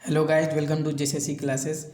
Hello guys, welcome to JSSC classes.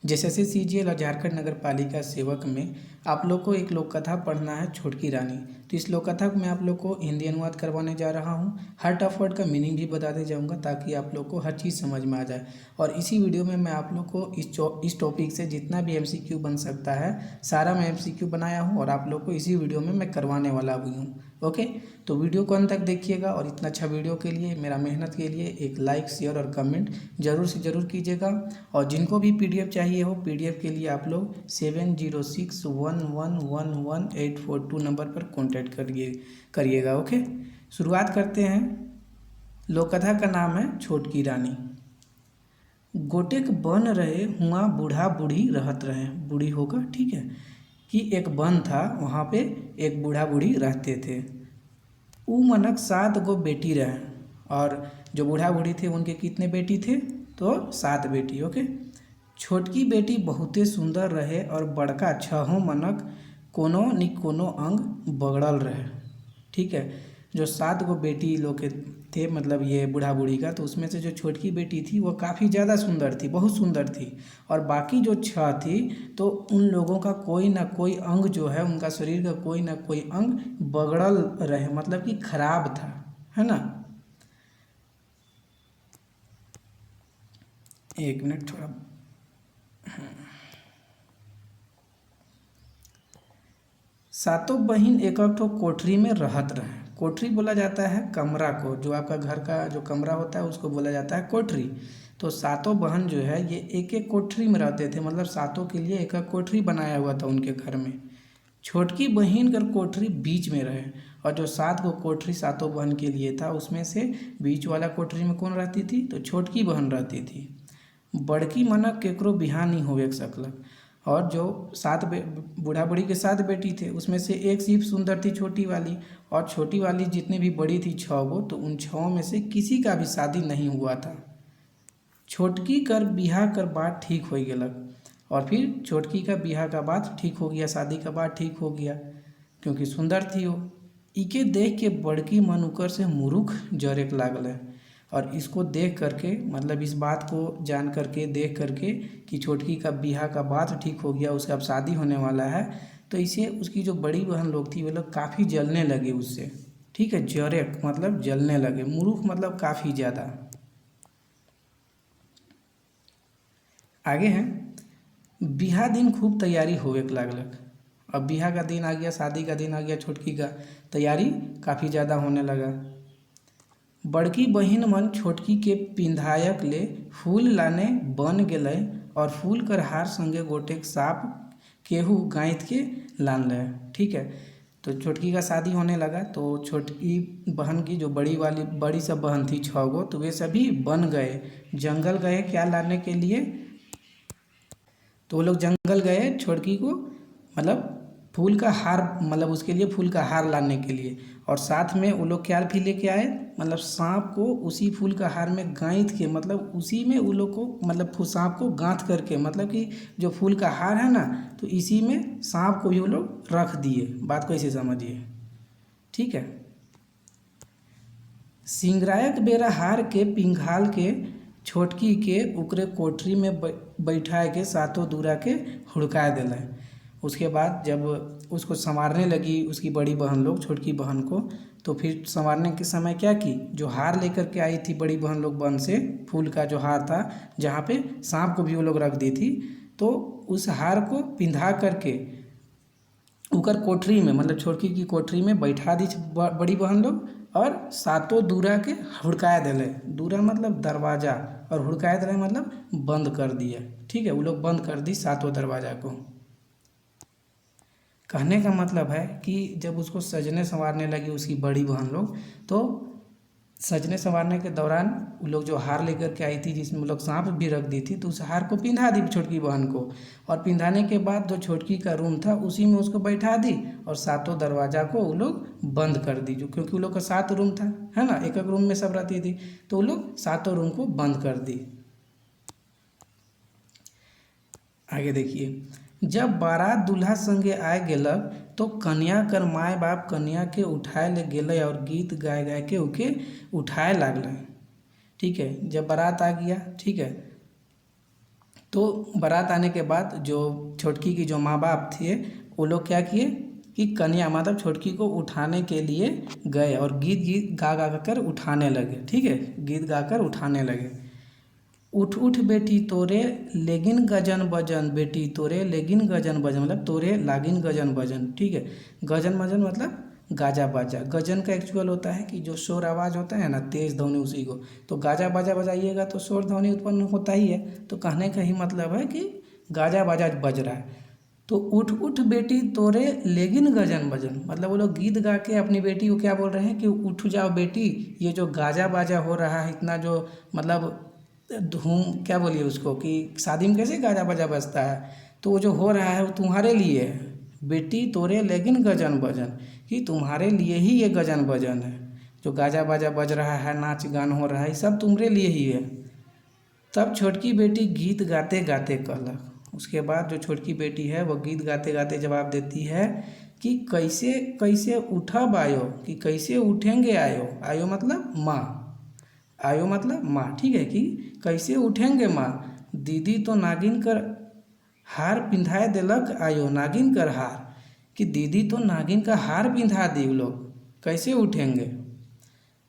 JSSC CGL और झारखंड नगर पालिका सेवक में आप लोग को एक लोक कथा पढ़ना है, छोटकी रानी। तो इस लोक कथा को मैं आप लोग को हिंदी अनुवाद करवाने जा रहा हूँ। हर टफ वर्ड का मीनिंग भी बताते जाऊँगा ताकि आप लोग को हर चीज़ समझ में आ जाए। और इसी वीडियो में मैं आप लोग को इस टॉपिक से जितना भी एमसीक्यू बन सकता है सारा मैं एमसीक्यू बनाया हूँ और आप लोग को इसी वीडियो में मैं करवाने वाला भी हूँ। ओके, तो वीडियो को अंत तक देखिएगा और इतना अच्छा वीडियो के लिए, मेरा मेहनत के लिए एक लाइक, शेयर और कमेंट ज़रूर से ज़रूर कीजिएगा। और जिनको भी पीडीएफ चाहिए हो, पीडीएफ के लिए आप लोग 7061111842 नंबर पर कॉन्टैक्ट करिएगा। ओके, शुरुआत करते हैं। लोककथा का नाम है छोटकी रानी। गोटेक बन रहे हुआ बूढ़ा बूढ़ी रहत रहे। बूढ़ी होगा, ठीक है, कि एक वन था, वहाँ पे एक बूढ़ा बूढ़ी रहते थे। ऊ मनक 7 गो बेटी रहे। और जो बूढ़ा बूढ़ी थे उनके कितने बेटी थे? तो 7 बेटी। ओके, छोटकी बेटी बहुते सुंदर रहे और बड़का 6 मनक कोनो नि कोनो अंग बगड़ल रहे। ठीक है, जो 7 गो बेटी लोग के थे, मतलब ये बूढ़ा बूढ़ी का, तो उसमें से जो छोटकी बेटी थी वो काफ़ी ज़्यादा सुंदर थी, बहुत सुंदर थी। और बाकी जो 6 थी तो उन लोगों का कोई ना कोई अंग जो है, उनका शरीर का कोई ना कोई अंग बगड़ल रहे, मतलब कि खराब था, है ना। एक मिनट, थोड़ा सातों बहिन एक ठो कोठरी में रहत रहे। कोठरी बोला जाता है कमरा को, जो आपका घर का जो कमरा होता है उसको बोला जाता है कोठरी। तो सातों बहन जो है ये एक एक कोठरी में रहते थे, मतलब सातों के लिए एक एक कोठरी बनाया हुआ था उनके घर में। छोटकी बहन का कोठरी बीच में रहे। और जो 7 गो कोठरी सातों बहन के लिए था उसमें से बीच वाला कोठरी में कौन रहती थी? तो छोटकी बहन रहती थी। बड़की मनक केकरो बिहा नहीं होवे सकलक। और जो 7 बूढ़ा बूढ़ी के 7 बेटी थे उसमें से एक सिर्फ सुंदर थी, छोटी वाली। और छोटी वाली जितनी भी बड़ी थी 6 गो, तो उन 6 में से किसी का भी शादी नहीं हुआ था। छोटकी कर बिहा कर बात ठीक हो गलक। और फिर छोटकी का बिहा का बात ठीक हो गया, शादी का बात ठीक हो गया, क्योंकि सुंदर थी वो। इके देख के बड़की मन उकर से मुरुख जरेक लागल है। और इसको देख करके, मतलब इस बात को जान करके, देख करके कि छोटकी का बिहा का बात ठीक हो गया, उसका अब शादी होने वाला है, तो इसे उसकी जो बड़ी बहन लोग थी वो लोग काफ़ी जलने लगे उससे। ठीक है, जरेक मतलब जलने लगे, मुरुख मतलब काफ़ी ज़्यादा। आगे हैं, बिहा दिन खूब तैयारी होवे लागलक। अब बिहा का दिन आ गया, शादी का दिन आ गया, छोटकी का तैयारी काफ़ी ज़्यादा होने लगा। बड़की बहिन मन छोटकी के पिंधायक ले फूल लाने बन गए और फूल कर हार संगे गोटेक साप केहू गाँथ के लान ले। ठीक है, तो छोटकी का शादी होने लगा, तो छोटकी बहन की जो बड़ी सब बहन थी 6 गो, तो वे सभी बन गए, जंगल गए क्या लाने के लिए? तो वो लोग जंगल गए छोटकी को, मतलब फूल का हार, मतलब उसके लिए फूल का हार लाने के लिए। और साथ में वो लोग क्या भी लेके आए? मतलब सांप को उसी फूल का हार में गाँथ के, मतलब उसी में वो लोग को, मतलब सांप को गाँथ करके, मतलब कि जो फूल का हार है ना, तो इसी में सांप को भी वो लोग रख दिए। बात को ऐसे समझिए, ठीक है। सिंगरायक बेरा हार के पिंघाल के छोटकी के उकरे कोठरी में बैठाए के सातों दूरा के हुड़का दिले। उसके बाद जब उसको संवारने लगी उसकी बड़ी बहन लोग छोटकी बहन को, तो फिर संवारने के समय क्या की, जो हार लेकर के आई थी बड़ी बहन लोग वन से, फूल का जो हार था जहाँ पे सांप को भी वो लोग रख दी थी, तो उस हार को पिंधा करके उकर कोठरी में, मतलब छोटकी की कोठरी में बैठा दी बड़ी बहन लोग। और सातों दूरा के हुड़काया दिले। दूरा मतलब दरवाज़ा, और हुड़काया दिले मतलब बंद कर दिया। ठीक है, वो लोग बंद कर दी सातों दरवाज़ा को। कहने का मतलब है कि जब उसको सजने संवारने लगी उसकी बड़ी बहन लोग, तो सजने संवारने के दौरान वो लोग जो हार लेकर के आई थी जिसमें वो लोग सांप भी रख दी थी, तो उस हार को पिंधा दी छोटकी बहन को। और पिंधाने के बाद जो छोटकी का रूम था उसी में उसको बैठा दी, और सातों दरवाज़ा को वो लोग बंद कर दी, जो क्योंकि वो लोग का 7 रूम था, है ना, एक एक रूम में सब रहती थी, तो वो लोग सातों रूम को बंद कर दी। आगे देखिए, जब बारात दूल्हा संगे आए गेलक, तो कन्या कर माय बाप कन्या के उठाए ले गेले और गीत गाय गाय के उके उठाए लागल। ठीक है, जब बारात आ गया, ठीक है, तो बारात आने के बाद जो छोटकी की जो माँ बाप थे वो लोग क्या किए कि कन्या मतलब छोटकी को उठाने के लिए गए और गीत गीत गा गा कर उठाने लगे। ठीक है, गीत गा कर उठाने लगे। उठ उठ बेटी तोरे लेगिन गजन बजन, बेटी तोरे लेगिन गजन बजन मतलब तोरे लागिन गजन बजन। ठीक है, गजन बजन मतलब गाजा बाजा। गजन का एक्चुअल होता है कि जो शोर आवाज़ होता है ना, तेज ध्वनि, उसी को। तो गाजा बाजा बजाइएगा तो शोर ध्वनि उत्पन्न होता ही है। तो कहने का ही मतलब है कि गाजा बाजा बज रहा है। तो उठ उठ बेटी तोरे लेगिन गजन बजन मतलब वो लोग गीत गा के अपनी बेटी को क्या बोल रहे हैं कि उठ जाओ बेटी, ये जो गाजा बाजा हो रहा है इतना जो मतलब धूम क्या बोलिए उसको कि शादी में कैसे गाजा बाजा बजता है, तो वो जो हो रहा है वो तुम्हारे लिए है बेटी तोरे लेकिन गजन बजन, कि तुम्हारे लिए ही ये गजन बजन है। जो गाजा बाजा बज रहा है, नाच गान हो रहा है, ये सब तुम्हारे लिए ही है। तब छोटकी बेटी गीत गाते गाते कहलक। उसके बाद जो छोटकी बेटी है वो गीत गाते गाते जवाब देती है कि कैसे कैसे उठब आयो, कि कैसे उठेंगे आयो। आयो मतलब माँ, आयो मतलब माँ। ठीक है, कि कैसे उठेंगे माँ, दीदी तो नागिन कर हार पिंधाए देलक आयो, नागिन कर हार, कि दीदी तो नागिन का हार पिंधा दी उ लोग, कैसे उठेंगे।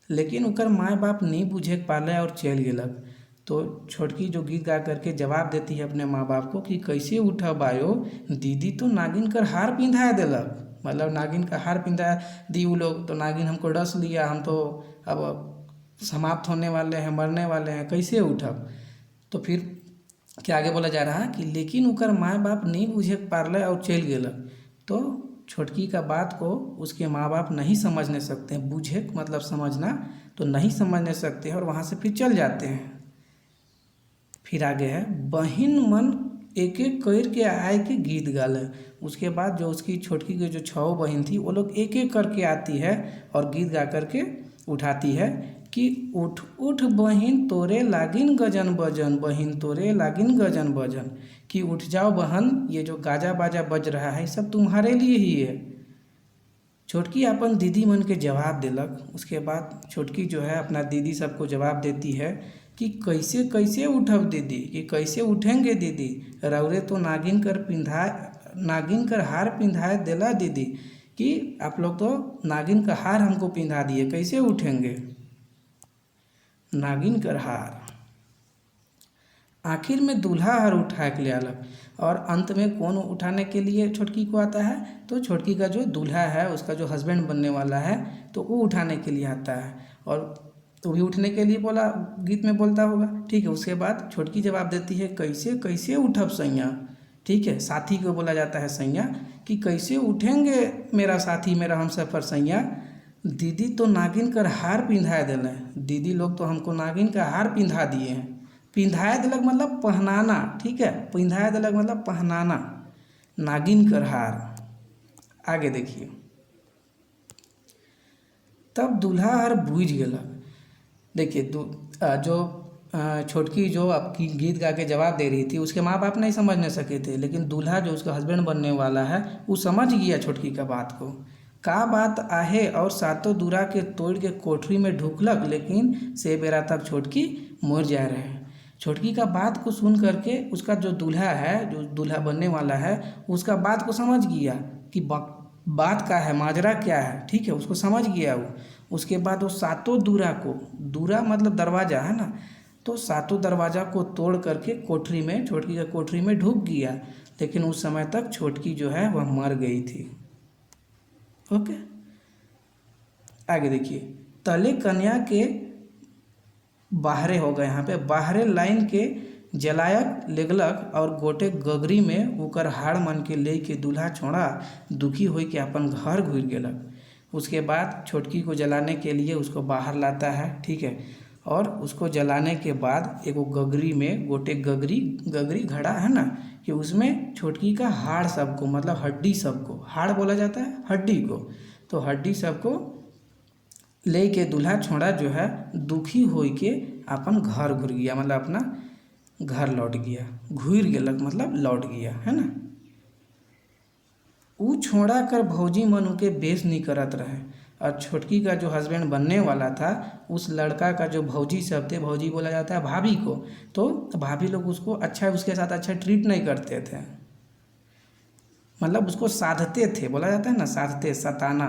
लेकिन ओकर माँ बाप नहीं बुझे पाले और चल गेलक। तो छोटकी जो गीत गा करके जवाब देती है अपने माँ बाप को कि कैसे उठब आयो, दीदी तो नागिन कर हार पिंधा देलक, मतलब नागिन का हार पिंधा दी उ लोग, तो नागिन हमको डस लिया, हम तो अब समाप्त होने वाले हैं, मरने वाले हैं, कैसे उठब। तो फिर क्या आगे बोला जा रहा है कि लेकिन ओकर माँ बाप नहीं बुझे पारले और चल गेलक। तो छोटकी का बात को उसके माँ बाप नहीं समझने सकते हैं। बुझे मतलब समझना, तो नहीं समझने सकते हैं और वहाँ से फिर चल जाते हैं। फिर आगे है बहिन मन एक एक कर के आए के गीत गाले। उसके बाद जो उसकी छोटकी की जो 6 बहन थी वो लोग एक एक करके आती है और गीत गा करके उठाती है कि उठ उठ बहिन तोरे लागिन गजन बजन, बहिन तोरे लागिन गजन बजन, कि उठ जाओ बहन, ये जो गाजा बाजा बज रहा है सब तुम्हारे लिए ही है। छोटकी अपन दीदी मन के जवाब दिलक। उसके बाद छोटकी जो है अपना दीदी सबको जवाब देती है कि कैसे कैसे उठब दीदी, कि कैसे उठेंगे दीदी, रौरे तो नागिन कर हार पिंधाए देला दीदी, कि आप लोग तो नागिन का हार हमको पिंधा दिए, कैसे उठेंगे नागिन कर हार। आखिर में दूल्हा हर उठा के ले आलक। और अंत में कौन उठाने के लिए छोटकी को आता है, तो छोटकी का जो दूल्हा है, उसका जो हस्बैंड बनने वाला है, तो वो उठाने के लिए आता है। और तो भी उठने के लिए बोला, गीत में बोलता होगा। ठीक है, उसके बाद छोटकी जवाब देती है कैसे कैसे उठब सैया। ठीक है, साथी को बोला जाता है सैया, कि कैसे उठेंगे मेरा साथी, मेरा हमसफ़र सैया, दीदी तो नागिन कर हार पिंधा दिले, दीदी लोग तो हमको नागिन का हार पिंधा दिए हैं। पिंधाए दिलक मतलब पहनाना। ठीक है, पिंधाए दिलक मतलब पहनाना, नागिन कर हार। आगे देखिए, तब दूल्हा हर बूझ गेलक। देखिए जो छोटकी जो आपकी गीत गा के जवाब दे रही थी, उसके माँ बाप नहीं समझ सके थे, लेकिन दूल्हा जो उसका हस्बैंड बनने वाला है वो समझ गया छोटकी का बात को। का बात आहे और सातों दूरा के तोड़ के कोठरी में ढुकलक, लेकिन से बेरा तक छोटकी मर जा रहे हैं। छोटकी का बात को सुन करके उसका जो दूल्हा है, जो दूल्हा बनने वाला है, उसका बात को समझ गया कि बात का है, माजरा क्या है। ठीक है, उसको समझ गया वो। उसके बाद वो सातों दूरा को, दूरा मतलब दरवाज़ा है ना, तो सातों दरवाज़ा को तोड़ करके कोठरी में, छोटकी का कोठरी में ढुक गया। लेकिन उस समय तक छोटकी जो है वह मर गई थी। ओके, आगे देखिए, तले कन्या के बाहरे हो गए, यहाँ पे बाहरे लाइन के जलायक लेगलक और गोटे गगरी में ओकर हाड़ मन के ले के दूल्हा छोड़ा दुखी हो के अपन घर घुर गेलक। उसके बाद छोटकी को जलाने के लिए उसको बाहर लाता है। ठीक है, और उसको जलाने के बाद एगो गगरी में, गोटे गगरी घड़ा है ना, कि उसमें छोटकी का हाड़ सबको, मतलब हड्डी सबको, हाड़ बोला जाता है हड्डी को, तो हड्डी सबको ले के दूल्हा छोड़ा जो है दुखी हो के अपन घर घुर गया, मतलब अपना घर लौट गया। घुर गेलक मतलब लौट गया, है ना। ऊ छोड़ा कर भौजी मन के बेस नहीं करत रहे। और छोटकी का जो हस्बैंड बनने वाला था उस लड़का का जो भौजी सब थे, भौजी बोला जाता है भाभी को, तो भाभी लोग उसको अच्छा, उसके साथ अच्छा ट्रीट नहीं करते थे, मतलब उसको साधते थे, बोला जाता है ना साधते, सताना।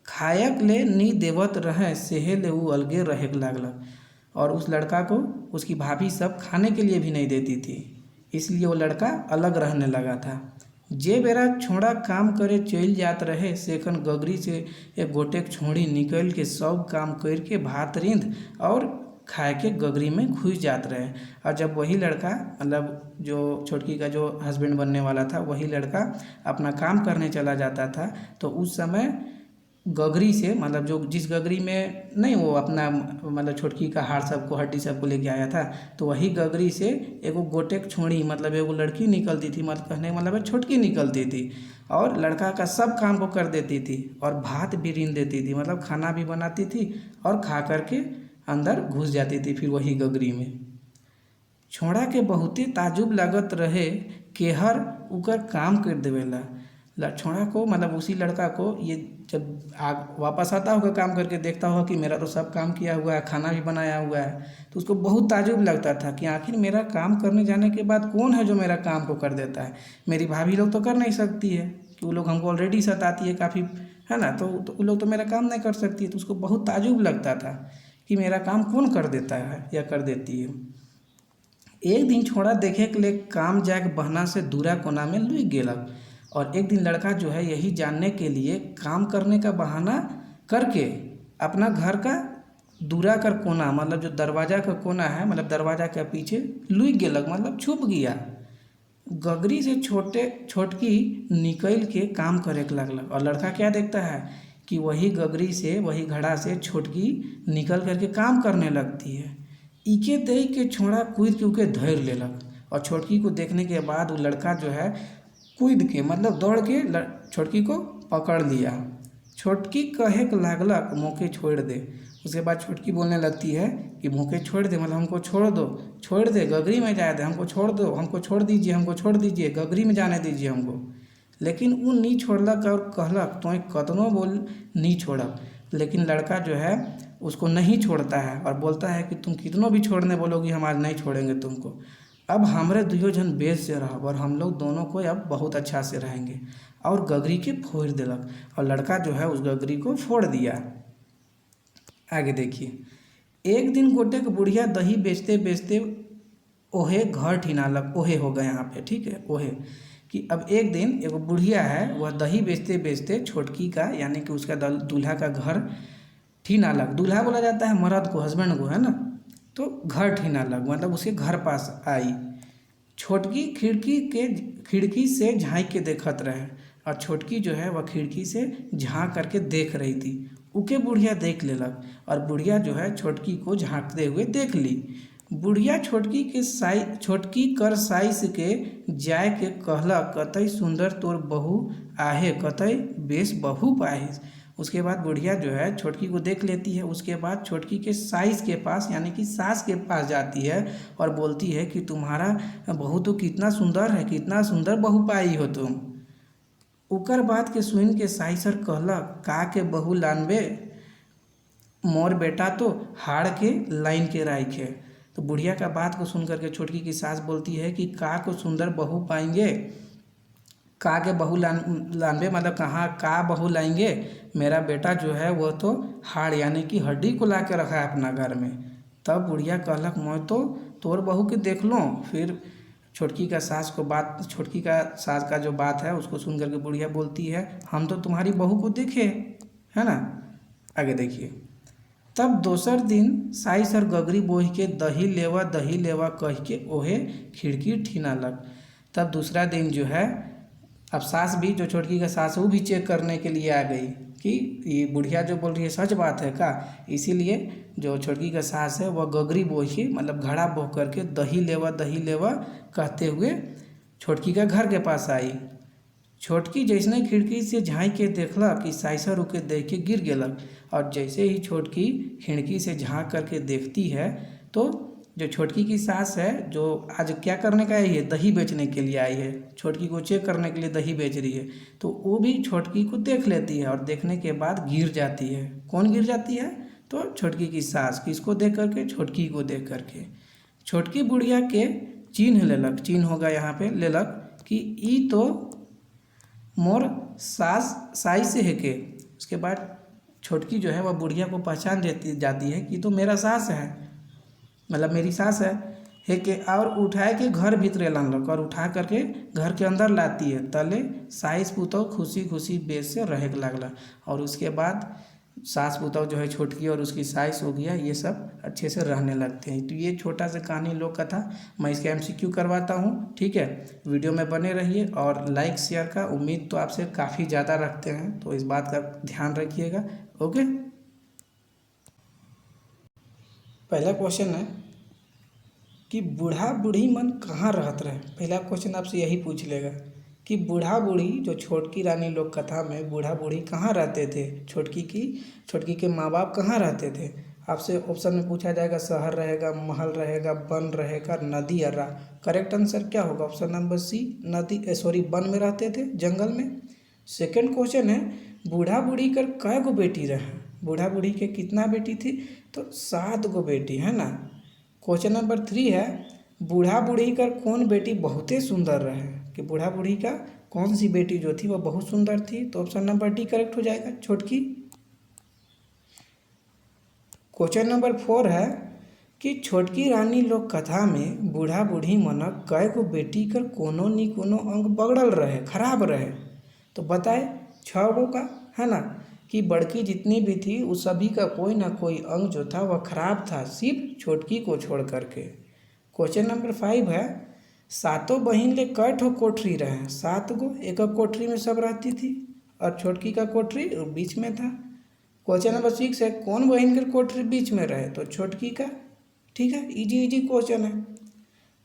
खायक ले नी देवत रहे सेहे ले वो अलगे रहे लागलक। और उस लड़का को उसकी भाभी सब खाने के लिए भी नहीं देती थी, इसलिए वो लड़का अलग रहने लगा था। जे बेरा छोड़ा काम करे चल जात रहे सेखन गगरी से एक गोटेक छोड़ी निकल के सब काम करके भात रिंध और खाए के गगरी में घुस जात रहे। और जब वही लड़का, मतलब जो छोटकी का जो हस्बैंड बनने वाला था, वही लड़का अपना काम करने चला जाता था, तो उस समय गगरी से, मतलब जो जिस गगरी में नहीं वो अपना मतलब छोटकी का हाड़ सबको, हड्डी सबको लेके आया था, तो वही गगरी से एगो गोटेक छोड़ी, मतलब एगो लड़की निकलती थी, मतलब कहने का मतलब है छोटकी निकलती थी, और लड़का का सब काम को कर देती थी और भात भी रीन देती थी, मतलब खाना भी बनाती थी और खा करके अंदर घुस जाती थी फिर वही गगरी में। छोड़ा के बहुते ताजुब लागत रहे केहर उकर काम कर देवेला। छोड़ा को, मतलब उसी लड़का को, ये जब वापस आता होगा काम करके, देखता होगा कि मेरा तो सब काम किया हुआ है, खाना भी बनाया हुआ है, तो उसको बहुत ताजुब लगता था कि आखिर मेरा काम करने जाने के बाद कौन है जो मेरा काम को कर देता है। मेरी भाभी लोग तो कर नहीं सकती है, कि वो लोग हमको ऑलरेडी सताती है काफ़ी, है ना, तो वो लोग तो मेरा काम नहीं कर सकती है, तो उसको बहुत ताजुब लगता था कि मेरा काम कौन कर देता है या कर देती है। एक दिन छोड़ा देखे के लिए काम जाके बहना से दूरा कोना में लुक गेलक। और एक दिन लड़का जो है यही जानने के लिए काम करने का बहाना करके अपना घर का दूरा कर कोना, मतलब जो दरवाज़ा का कोना है, मतलब दरवाज़ा के पीछे लुक गेलक, मतलब छुप गया। गगरी से छोटकी निकल के काम करे के लगलक। और लड़का क्या देखता है कि वही गगरी से, वही घड़ा से छोटकी निकल करके काम करने लगती है। इके देख के छोड़ा कूद के उके धर लेलक। और छोटकी को देखने के बाद वो लड़का जो है कूद के, मतलब दौड़ के छोटकी को पकड़ लिया। छोटकी कहे के लागलक मोके छोड़ दे। उसके बाद छोटकी बोलने लगती है कि मोके छोड़ दे, मतलब हमको छोड़ दे, गगरी में जाए दे, हमको छोड़ दो, हमको छोड़ दीजिए, हमको छोड़ दीजिए, गगरी में जाने दीजिए हमको। लेकिन वो नहीं छोड़लक और कहलक तो कतनो बोल नहीं छोड़ब। लेकिन लड़का जो है उसको नहीं छोड़ता है और बोलता है कि तुम कितनों भी छोड़ने बोलोगी हम आज नहीं छोड़ेंगे तुमको। अब हमरे दुयो जन बेस से रहब और हम लोग दोनों को अब बहुत अच्छा से रहेंगे। और गगरी के फोड़ देलक और लड़का जो है उस गगरी को फोड़ दिया। आगे देखिए, एक दिन गोटे के बुढ़िया दही बेचते बेचते ओहे घर ठिनालक। ओहे होगा यहाँ पे, ठीक है, ओहे कि अब एक दिन एगो बुढ़िया है, वह दही बेचते बेचते छोटकी का, यानी कि उसका दूल्हा का घर ठीनालक। दूल्हा बोला जाता है मर्द को, हस्बैंड को, है ना, तो घर ठीनालक मतलब उसके घर पास आई। छोटकी खिड़की से झाँक के देखत रहे और छोटकी जो है वह खिड़की से झाँक करके देख रही थी। उके बुढ़िया देख लेलक और बुढ़िया जो है छोटकी को झाँकते हुए देख ली। बुढ़िया छोटकी कर साइस के जाय के कहलक कतई सुंदर तोर बहू आहे, कतई बेस बहू पाहिस। उसके बाद बुढ़िया जो है छोटकी को देख लेती है। उसके बाद छोटकी के साइस के पास, यानी कि सास के पास जाती है और बोलती है कि तुम्हारा बहू तो कितना सुंदर है, कितना सुंदर बहू पाई हो तुम। उकर बात के सुन के साइसर कहलक का के बहू लानबे, मोर बेटा तो हाड़ के लाइन के राइखे। तो बुढ़िया का बात को सुन करके छोटकी की सास बोलती है कि का को सुंदर बहू पाएंगे, का के बहू लानबे मतलब कहाँ का बहू लाएंगे, मेरा बेटा जो है वह तो हाड़ यानी कि हड्डी को ला के रखा है अपना घर में। तब बुढ़िया कहलक मैं तो तोर बहू के देख लो। फिर छोटकी का सास का जो बात है उसको सुन करके बुढ़िया बोलती है हम तो तुम्हारी बहू को देखे, है ना। आगे देखिए, तब दोसर दिन साइस और गगरी बोह के दही लेवा कह के ओहे खिड़की ठीनालक। तब दूसरा दिन जो है अब सास भी, जो छोटकी का सास है वो भी चेक करने के लिए आ गई कि ये बुढ़िया जो बोल रही है सच बात है का। इसीलिए जो छोटकी का सास है वह गगरी बोही, मतलब घड़ा बोह करके दही लेवा कहते हुए छोटकी का घर के पास आई। छोटकी जैसे खिड़की से झाँक के देखला कि साइसा रुके देख के गिर गेलक। और जैसे ही छोटकी खिड़की से झाँक करके देखती है तो जो छोटकी की सास है, जो आज क्या करने का आई है, दही बेचने के लिए आई है, छोटकी को चेक करने के लिए दही बेच रही है। तो वो भी छोटकी को देख लेती है और देखने के बाद गिर जाती है। कौन गिर जाती है? तो छोटकी की सास। किसको देख करके? छोटकी को देख करके। छोटकी बुढ़िया के चिन्ह लेलक, चिन्ह होगा यहाँ पे लेलक कि ई तो मोर सास साई से है के। उसके बाद छोटकी जो है वह बुढ़िया को पहचान जाती है कि तो मेरा सास है, मतलब मेरी सास है के। और उठाए के घर भीतरे लानलक और उठा करके घर के अंदर लाती है। तले साइस पुतौ खुशी खुशी बेस से रहे लगला। और उसके बाद सास पुतौ जो है छोटकी और उसकी साइस हो गया, ये सब अच्छे से रहने लगते हैं। तो ये छोटा सा कहानी लोक कथा, मैं इसके MCQ करवाता हूँ, ठीक है। वीडियो में बने रहिए और लाइक शेयर का उम्मीद तो आपसे काफ़ी ज़्यादा रखते हैं, तो इस बात का ध्यान रखिएगा। ओके, पहला क्वेश्चन है कि बूढ़ा बूढ़ी मन कहाँ रहत रहे। पहला क्वेश्चन आपसे यही पूछ लेगा कि बूढ़ा बूढ़ी जो छोटकी रानी लोक कथा में बूढ़ा बूढ़ी कहाँ रहते थे, छोटकी के माँ बाप कहाँ रहते थे। आपसे ऑप्शन में पूछा जाएगा शहर रहेगा, महल रहेगा, वन रहेगा, नदी अर्रा। करेक्ट आंसर क्या होगा? ऑप्शन नंबर सी, वन में रहते थे, जंगल में। सेकेंड क्वेश्चन है बूढ़ा बूढ़ी कर कै गो बेटी रहे। बूढ़ा बूढ़ी के कितना बेटी थी? तो 7 गो बेटी है ना। क्वेश्चन नंबर 3 है बूढ़ा बूढ़ी का कौन बेटी बहुते सुंदर रहे, कि बूढ़ा बूढ़ी का कौन सी बेटी जो थी वह बहुत सुंदर थी। तो ऑप्शन नंबर डी करेक्ट हो जाएगा, छोटकी। क्वेश्चन नंबर 4 है कि छोटकी रानी लोक कथा में बूढ़ा बूढ़ी मनक कै गो बेटी कर कोनो नी कोनो अंग बगड़ल रहे, खराब रहे। तो बताए 6 गो का, है ना, कि बड़की जितनी भी थी उस सभी का कोई ना कोई अंग जो था वह खराब था, सिर्फ छोटकी को छोड़ करके। क्वेश्चन नंबर 5 है 7 बहन ले कै ठो कोठरी रहे। 7 गो, एक कोठरी में सब रहती थी और छोटकी का कोठरी बीच में था। क्वेश्चन नंबर 6 है कौन बहन के कोठरी बीच में रहे? तो छोटकी का। ठीक है, इजी क्वेश्चन है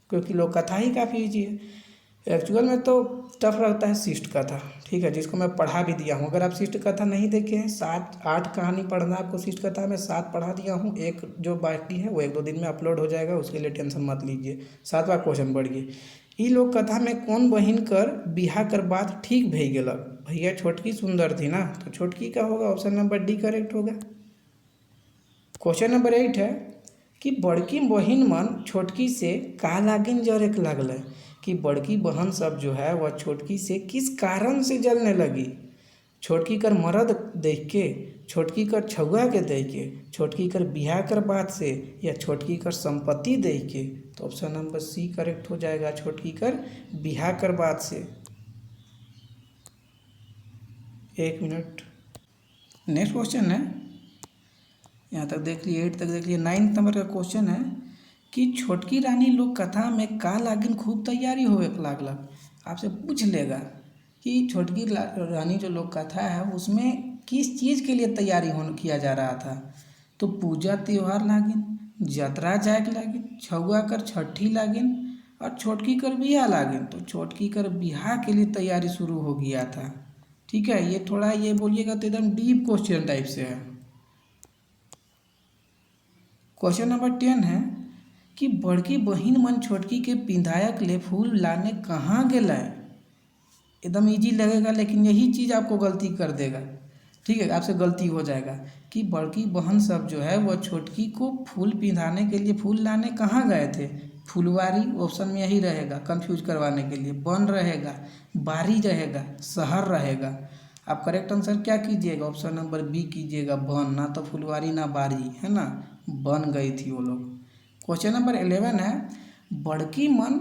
क्योंकि लोक कथा ही काफ़ी इजी है। एक्चुअल में तो टफ लगता है शिष्ट कथा, ठीक है, जिसको मैं पढ़ा भी दिया हूँ। अगर आप शिष्ट कथा नहीं देखे हैं, 7-8 कहानी पढ़ना आपको शिष्ट कथा में, 7 पढ़ा दिया हूँ। एक जो बाकी है वो 1-2 दिन में अपलोड हो जाएगा, उसके लिए टेंशन मत लीजिए। 7वां क्वेश्चन बढ़िए। ई लोक कथा में कौन बहिन कर बिहा कर बात ठीक भई गेलक। भैया छोटकी सुंदर थी ना, तो छोटकी का होगा, ऑप्शन नंबर डी करेक्ट होगा। क्वेश्चन नंबर 8 है कि बड़की बहिन मन छोटकी से का लागिन जरे लगल, कि बड़की बहन सब जो है वह छोटकी से किस कारण से जलने लगी। छोटकी कर मर्द देख के, छोटकी कर छुआ के देख के, छोटकी कर बिहा कर बात से, या छोटकी कर संपत्ति देख के। तो ऑप्शन नंबर सी करेक्ट हो जाएगा, छोटकी कर बिहा कर बात से। 1 मिनट, नेक्स्ट क्वेश्चन है, यहाँ तक देख लिए, 8 तक देख लिए। 9 नंबर का क्वेश्चन है कि छोटकी रानी लोक कथा में का लागिन खूब तैयारी होवे लागलक। आपसे पूछ लेगा कि छोटकी रानी जो लोक कथा है उसमें किस चीज़ के लिए तैयारी किया जा रहा था। तो पूजा त्यौहार लागिन, जतरा जाए लागिन, छुआ कर छठी लागिन और छोटकी कर बिहा लागिन। तो छोटकी कर बिहा के लिए तैयारी शुरू हो गया था। ठीक है, ये थोड़ा ये बोलिएगा तो एकदम डीप क्वेश्चन टाइप से है। क्वेश्चन नंबर 10 है कि बड़की बहिन मन छोटकी के पिंधायक ले फूल लाने कहाँ गेला। एकदम इजी लगेगा लेकिन यही चीज़ आपको गलती कर देगा, ठीक है, आपसे गलती हो जाएगा कि बड़की बहन सब जो है वह छोटकी को फूल पिंधाने के लिए फूल लाने कहाँ गए थे। फुलवारी ऑप्शन में यही रहेगा, कंफ्यूज करवाने के लिए। वन रहेगा, बारी रहेगा, शहर रहेगा। आप करेक्ट आंसर क्या कीजिएगा? ऑप्शन नंबर बी कीजिएगा, वन। ना तो फुलवारी ना बारी, है ना, बन गई थी वो लोग। क्वेश्चन नंबर 11 है बड़की मन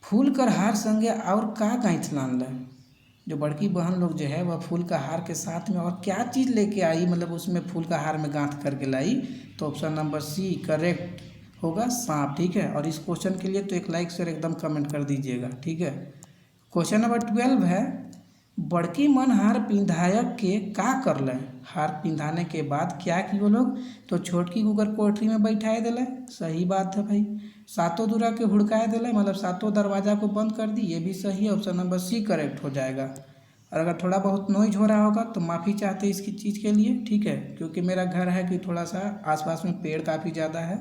फूल कर हार संगे और का गाँठ लान ला। जो बड़की बहन लोग जो है वह फूल का हार के साथ में और क्या चीज़ लेके आई, मतलब उसमें फूल का हार में गांठ करके लाई। तो ऑप्शन नंबर सी करेक्ट होगा, सांप। ठीक है, और इस क्वेश्चन के लिए तो एक लाइक शेयर एकदम कमेंट कर दीजिएगा, ठीक है। क्वेश्चन नंबर 12 है बड़की मन हार पिंधायक के का कर ले। हार पिंधाने के बाद क्या की वो लोग? तो छोटकी कुकर कोठरी में बैठाए दिले। सही बात है भाई। सातों दूरा के हुड़काए दिले, मतलब सातों दरवाजा को बंद कर दी, ये भी सही है। ऑप्शन नंबर सी करेक्ट हो जाएगा। और अगर थोड़ा बहुत नॉइज हो रहा होगा तो माफ़ी चाहते हैं इसकी चीज़ के लिए, ठीक है, क्योंकि मेरा घर है कि थोड़ा सा आसपास में पेड़ काफ़ी ज़्यादा है,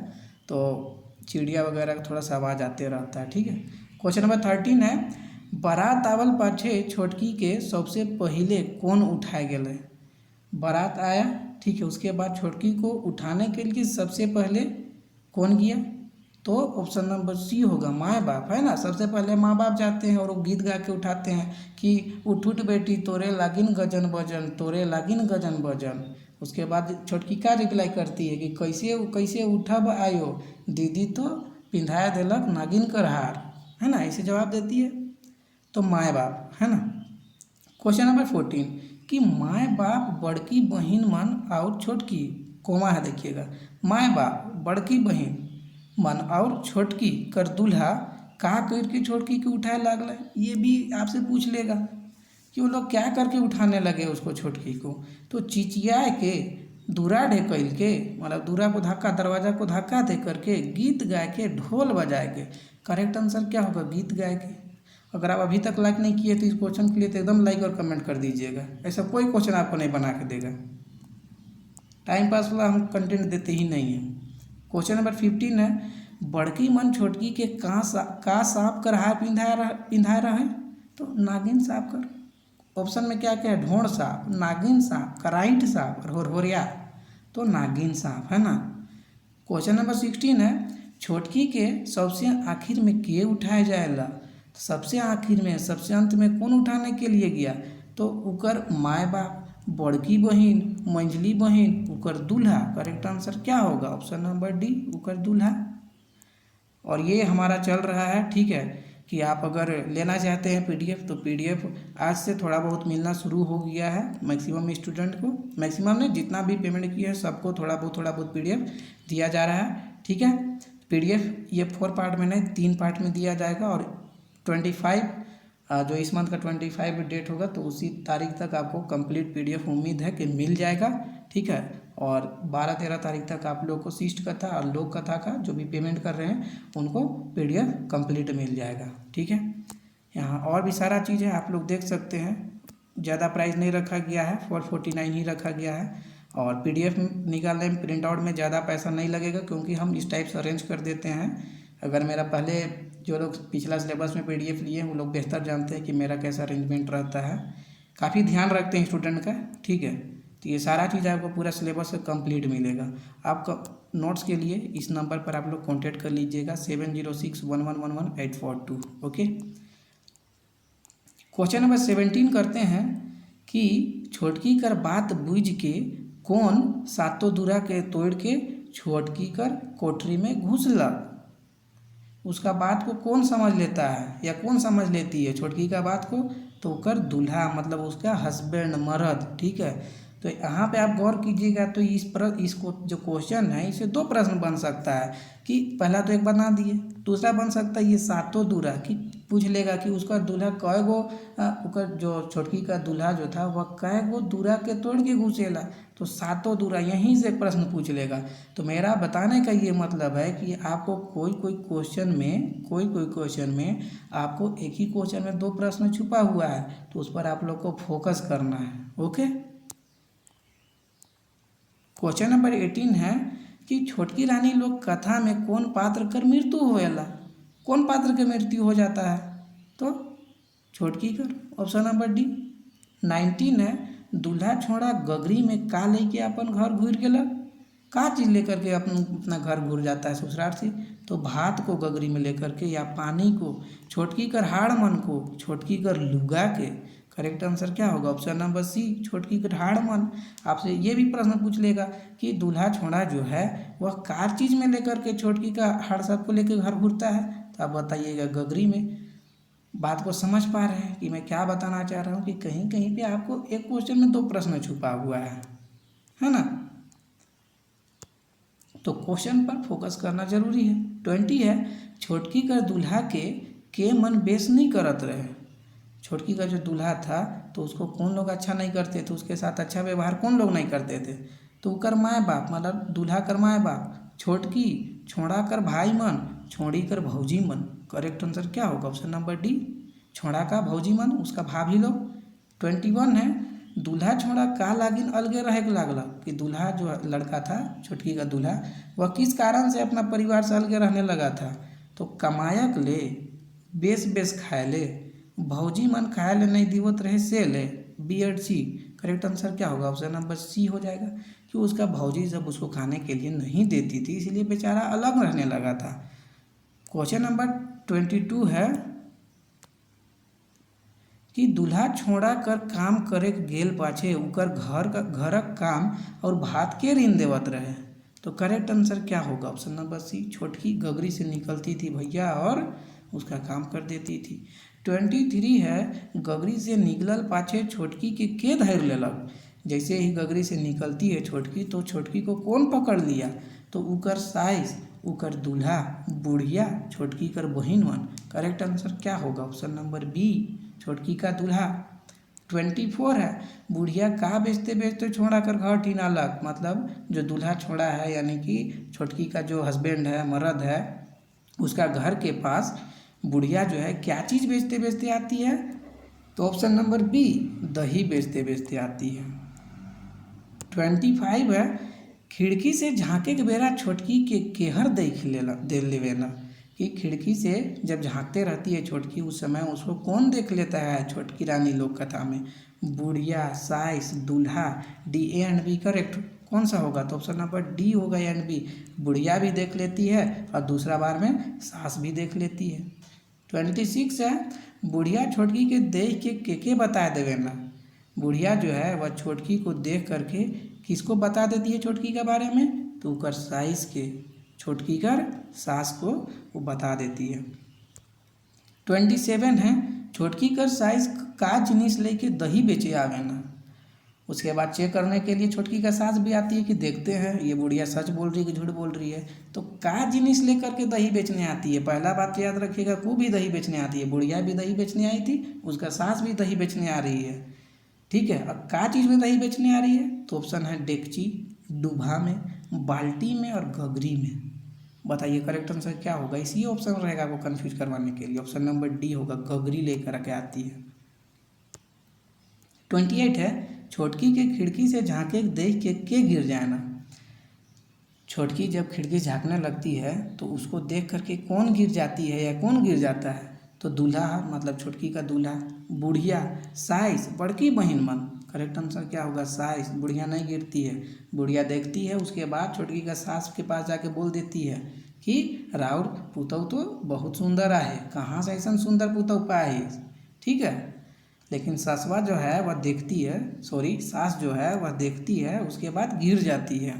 तो चिड़िया वगैरह का थोड़ा सा आवाज़ आते रहता है। ठीक है। क्वेश्चन नंबर 13 है, बारात आवल पाछे छोटकी के सबसे पहिले कौन उठाए गेले। बारात आया, ठीक है, उसके बाद छोटकी को उठाने के लिए सबसे पहले कौन गया, तो ऑप्शन नंबर सी होगा, माँ बाप, है ना। सबसे पहले माँ बाप जाते हैं और वो गीत गा के उठाते हैं कि उठ उठ बेटी तोरे लागिन गजन बजन, तोरे लागिन गजन बजन। उसके बाद छोटकी का रिप्लाई करती है कि कैसे कैसे उठब आयो, दीदी तो पिंधाया देलक नागिन कर हार, है ना, ऐसे जवाब देती है। तो माँ बाप, है ना। क्वेश्चन नंबर 14 कि माँ बाप बड़की बहिन मन और छोटकी, कोमा है देखिएगा, माँ बाप बड़की बहिन मन और छोटकी कर दूल्हा का करके छोटकी के उठाए लागल। ये भी आपसे पूछ लेगा कि वो लोग क्या करके उठाने लगे उसको, छोटकी को। तो चिचिया के, दूरा ढेकल के, मतलब दूरा को धक्का, दरवाजा को धक्का दे करके, गीत गाए के, ढोल बजाए के। करेक्ट आंसर क्या होगा, गीत गाए के। अगर आप अभी तक लाइक नहीं किए तो इस क्वेश्चन के लिए तो एकदम लाइक और कमेंट कर दीजिएगा। ऐसा कोई क्वेश्चन आपको नहीं बना के देगा, टाइम पास वाला हम कंटेंट देते ही नहीं हैं। क्वेश्चन नंबर 15 है, बड़की मन छोटकी के का सांप कर हार पिंधाए रहे, तो नागिन सांप कर। ऑप्शन में क्या क्या है, ढोंड़ सांप, नागिन सांप, कराइट सांप और होरहोरिया, तो नागिन सांप, है ना। क्वेश्चन नंबर 16 है, छोटकी के सबसे आखिर में के उठाया जाएगा। सबसे आखिर में, सबसे अंत में कौन उठाने के लिए गया, तो उकर माए बाप, बड़की बहिन, मंझली बहिन, उकर दूल्हा। करेक्ट आंसर क्या होगा, ऑप्शन नंबर डी, उकर दूल्हा। और ये हमारा चल रहा है, ठीक है, कि आप अगर लेना चाहते हैं पीडीएफ तो पीडीएफ आज से थोड़ा बहुत मिलना शुरू हो गया है मैक्सिमम स्टूडेंट को। मैक्सिमम ने जितना भी पेमेंट किया है सबको थोड़ा बहुत पीडीएफ दिया जा रहा है। ठीक है, पीडीएफ ये 4 पार्ट में नहीं 3 पार्ट में दिया जाएगा। और 25 जो इस मंथ का 25 डेट होगा तो उसी तारीख तक आपको कंप्लीट पीडीएफ उम्मीद है कि मिल जाएगा। ठीक है, और 12-13 तारीख तक आप लोग को शिष्ट कथा और लोक कथा का जो भी पेमेंट कर रहे हैं उनको पीडीएफ कंप्लीट मिल जाएगा। ठीक है, यहाँ और भी सारा चीज़ है, आप लोग देख सकते हैं। ज़्यादा प्राइस नहीं रखा गया है, 449 ही रखा गया है। और पीडीएफ निकालने में, प्रिंट आउट में ज़्यादा पैसा नहीं लगेगा क्योंकि हम इस टाइप से अरेंज कर देते हैं। अगर मेरा पहले जो लोग पिछला सिलेबस में पीडीएफ लिए हैं वो लोग बेहतर जानते हैं कि मेरा कैसा अरेंजमेंट रहता है, काफ़ी ध्यान रखते हैं स्टूडेंट का। ठीक है, तो ये सारा चीज़ आपको पूरा सिलेबस से कंप्लीट मिलेगा। आपका नोट्स के लिए इस नंबर पर आप लोग कांटेक्ट कर लीजिएगा 7061111842। ओके, क्वेश्चन नंबर 17 करते हैं कि छोटकी कर बात बूझ के कौन सातों दूरा के तोड़ के छोटकी कर कोठरी में घुसलक। उसका बात को कौन समझ लेता है या कौन समझ लेती है छोटकी का बात को, तो कर दूल्हा, मतलब उसका हस्बैंड, मर्द। ठीक है, तो यहाँ पे आप गौर कीजिएगा तो इसको जो क्वेश्चन है इसे 2 प्रश्न बन सकता है कि पहला तो एक बना दिए, दूसरा बन सकता है ये सातों दूरा कि पूछ लेगा कि उसका दूल्हा कै गो उसका जो छोटकी का दूल्हा जो था वह कै गो दूरा के तोड़ के घुसेला, तो सातों दूरा, यहीं से प्रश्न पूछ लेगा। तो मेरा बताने का ये मतलब है कि आपको कोई क्वेश्चन में आपको एक ही क्वेश्चन में 2 प्रश्न छुपा हुआ है तो उस पर आप लोग को फोकस करना है। ओके, क्वेश्चन नंबर 18 है कि छोटकी रानी लोग कथा में कौन पात्र कर मृत्यु होएला। कौन पात्र के मृत्यु हो जाता है, तो छोटकी कर, ऑप्शन नंबर डी। 19 है, दूल्हा छोड़ा गगरी में का लेके अपन घर घुर गेला। का चीज़ लेकर के अपना घर घुर जाता है ससुराल से, तो भात को गगरी में लेकर के या पानी को, छोटकी कर हाड़ मन को, छोटकी कर लुगा के। करेक्ट आंसर क्या होगा, ऑप्शन नंबर सी, छोटकी कर हाड़ मन। आपसे ये भी प्रश्न पूछ लेगा कि दूल्हा छोड़ा जो है वह कार चीज़ में लेकर के छोटकी का हाड़ सबको लेकर घर घुरता है, तो आप बताइएगा गगरी में। बात को समझ पा रहे हैं कि मैं क्या बताना चाह रहा हूँ कि कहीं कहीं पे आपको एक क्वेश्चन में 2 प्रश्न छुपा हुआ है ना। तो क्वेश्चन पर फोकस करना जरूरी है। 20 है, छोटकी का दूल्हा के मन बेस नहीं करत रहे। छोटकी का जो दूल्हा था तो उसको कौन लोग अच्छा नहीं करते थे, उसके साथ अच्छा व्यवहार कौन लोग नहीं करते थे, तो कर माए बाप, मतलब दूल्हा कर माए बाप, छोटकी छोड़ा कर भाई मन, छोड़ी कर भौजी मन। करेक्ट आंसर क्या होगा, ऑप्शन नंबर डी, छोड़ा का भौजी मन, उसका भाभी लोग। 21 है, दूल्हा छोड़ा का लागिन अलगे रहे लागल कि दूल्हा जो लड़का था छोटकी का दूल्हा वह किस कारण से अपना परिवार से अलगे रहने लगा था। तो कमायक ले बेस बेस खाए ले भौजी मन खाए ले नहीं दिवत रहे से ले बी एड सी। करेक्ट आंसर क्या होगा? ऑप्शन नंबर सी हो जाएगा कि उसका भौजी जब उसको खाने के लिए नहीं देती थी इसलिए बेचारा अलग रहने लगा था। क्वेश्चन नंबर 22 है कि दूल्हा छोड़ा कर काम करे गेल पाछे उकर घरक काम और भात के ऋण देवत रहे। तो करेक्ट आंसर क्या होगा? Option number C. छोटकी गगरी से निकलती थी भैया और उसका काम कर देती थी। 23 है गगरी से निकलल पाछे छोटकी के धैर लेलक। जैसे ही गगरी से निकलती है छोटकी तो छोटकी को कौन पकड़ लिया? तो उकर साइस उकर दूल्हा बुढ़िया छोटकी कर बहिन मन। करेक्ट आंसर क्या होगा? ऑप्शन नंबर बी छोटकी का दूल्हा। 24 है बुढ़िया का बेचते बेचते छोड़ा कर घर टीनालक। मतलब जो दूल्हा छोड़ा है यानी कि छोटकी का जो हस्बैंड है मर्द है उसका घर के पास बुढ़िया जो है क्या चीज़ बेचते बेचते आती है? तो ऑप्शन नंबर बी दही बेचते बेचते आती है। 25 है खिड़की से झांके के बेरा छोटकी के केहर देख लेवेला कि खिड़की से जब झांकते रहती है छोटकी उस समय उसको कौन देख लेता है? छोटकी रानी लोक कथा में बुढ़िया साइस दूल्हा। D A and B correct कौन सा होगा? तो ऑप्शन नंबर डी होगा एंड बी। बुढ़िया भी देख लेती है और दूसरा बार में सास भी देख लेती है। 26 है बुढ़िया छोटकी के देख के बता देवे ना। बुढ़िया जो है वह छोटकी को देख करके किसको बता देती है छोटकी के बारे में? तो उकर साइस के छोटकी कर सास को वो बता देती है। 27 है छोटकी कर साइस का जिनिस लेके दही बेचे आवे ना। उसके बाद चेक करने के लिए छोटकी का सास भी आती है कि देखते हैं ये बुढ़िया सच बोल रही है कि झूठ बोल रही है। तो का जिनिस लेकर के दही बेचने आती है? पहला बात याद रखिएगा को भी दही बेचने आती है। बुढ़िया भी दही बेचने आई थी उसका सास भी दही बेचने आ रही है। ठीक है अब का चीज़ में दही बेचने आ रही है? तो ऑप्शन है डेगची डूभा में बाल्टी में और गगरी में। बताइए करेक्ट आंसर क्या होगा? इसी ऑप्शन रहेगा आपको कंफ्यूज करवाने के लिए। ऑप्शन नंबर डी होगा गगरी लेकर के आती है। 28 है छोटकी के खिड़की से झांके देख के गिर जाए ना। छोटकी जब खिड़की झांकने लगती है तो उसको देख करके कौन गिर जाती है या कौन गिर जाता है? तो दूल्हा मतलब छोटकी का दूल्हा बुढ़िया साइस बड़की बहन मन। करेक्ट आंसर क्या होगा? साइस। बुढ़िया नहीं गिरती है बुढ़िया देखती है उसके बाद छोटकी का सास के पास जाके बोल देती है कि राउर पुतौ तो बहुत सुंदर आहे कहाँ से ऐसा सुंदर पुतौ पाए। ठीक है लेकिन ससवा जो है वह देखती है सास जो है वह देखती है उसके बाद गिर जाती है।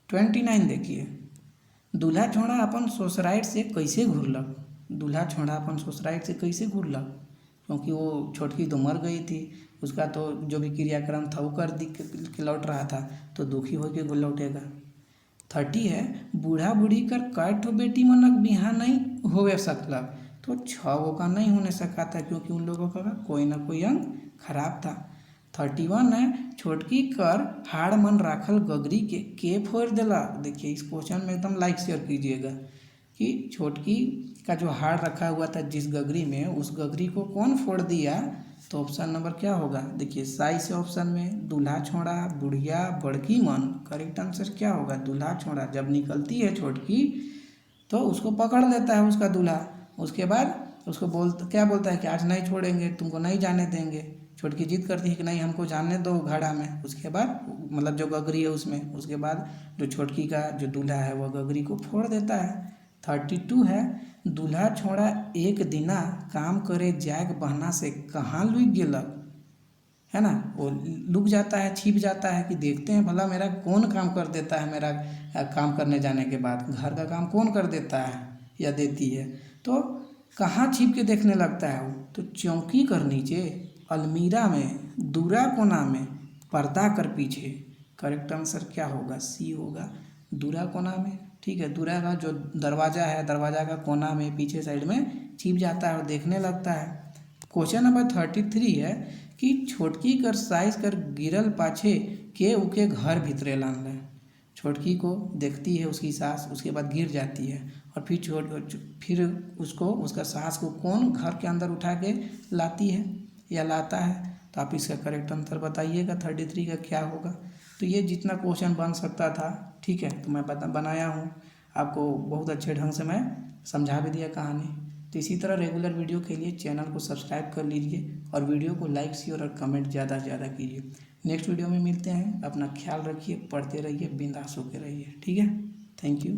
29 देखिए दूल्हा छोड़ा अपन ससुराइट से कैसे घुरलक। दूल्हा छोड़ा अपन ससुराइट से कैसे घुरलक? क्योंकि वो छोटकी तो मर गई थी उसका तो जो भी क्रियाक्रम था वो कर दिख के लौट रहा था तो दुखी होकर वो लौटेगा। 30 है बूढ़ा बूढ़ी कर कई ठो बेटी मनक बिहा नहीं होवे सकलक। तो 6 का नहीं होने सका था क्योंकि उन लोगों का कोई ना कोई अंग खराब था। 31 है छोटकी कर हाड़ मन राखल गगरी के फोड़ देला। देखिए इस क्वेश्चन में एकदम लाइक शेयर कीजिएगा कि छोटकी का जो हाड़ रखा हुआ था जिस गगरी में उस गगरी को कौन फोड़ दिया? तो ऑप्शन नंबर क्या होगा? देखिए साई से ऑप्शन में दूल्हा छोड़ा बुढ़िया बड़की मन। करेक्ट आंसर क्या होगा? दूल्हा छोड़ा। जब निकलती है छोटकी तो उसको पकड़ लेता है उसका दूल्हा। उसके बाद उसको क्या बोलता है कि आज नहीं छोड़ेंगे तुमको नहीं जाने देंगे। छोटकी जिद करती है कि नहीं हमको जाने दो घड़ा में। उसके बाद मतलब जो गगरी है उसमें उसके बाद जो छोटकी का जो दूल्हा है वह गगरी को फोड़ देता है। 32 है दूल्हा छोड़ा एक दिना काम करे जाग बहना से कहाँ लुक गेलक। है ना वो लुक जाता है छिप जाता है कि देखते हैं भला मेरा कौन काम कर देता है। मेरा काम करने जाने के बाद घर का काम कौन कर देता है या देती है। तो कहाँ छिप के देखने लगता है वो? तो चौकी कर नीचे अलमीरा में दूरा कोना में पर्दा कर पीछे। करेक्ट आंसर क्या होगा? सी होगा दूरा कोना में। ठीक है दूरा का जो दरवाज़ा है दरवाज़ा का कोना में पीछे साइड में छिप जाता है और देखने लगता है। क्वेश्चन नंबर 33 है कि छोटकी कर साइज कर गिरल पाछे के उके घर भीतरे लान। छोटकी को देखती है उसकी सास उसके बाद गिर जाती है और फिर उसको उसका सास को कौन घर के अंदर उठा के लाती है या लाता है? तो आप इसका करेक्ट आंसर बताइएगा 33 का क्या होगा। तो ये जितना क्वेश्चन बन सकता था, ठीक है, तो मैं बनाया हूँ आपको, बहुत अच्छे ढंग से मैं समझा भी दिया कहानी। तो इसी तरह रेगुलर वीडियो के लिए चैनल को सब्सक्राइब कर लीजिए और वीडियो को लाइक शेयर और कमेंट ज़्यादा से ज़्यादा कीजिए। नेक्स्ट वीडियो में मिलते हैं, अपना ख्याल रखिए, पढ़ते रहिए, बिंदास होके रहिए, ठीक है। Thank you.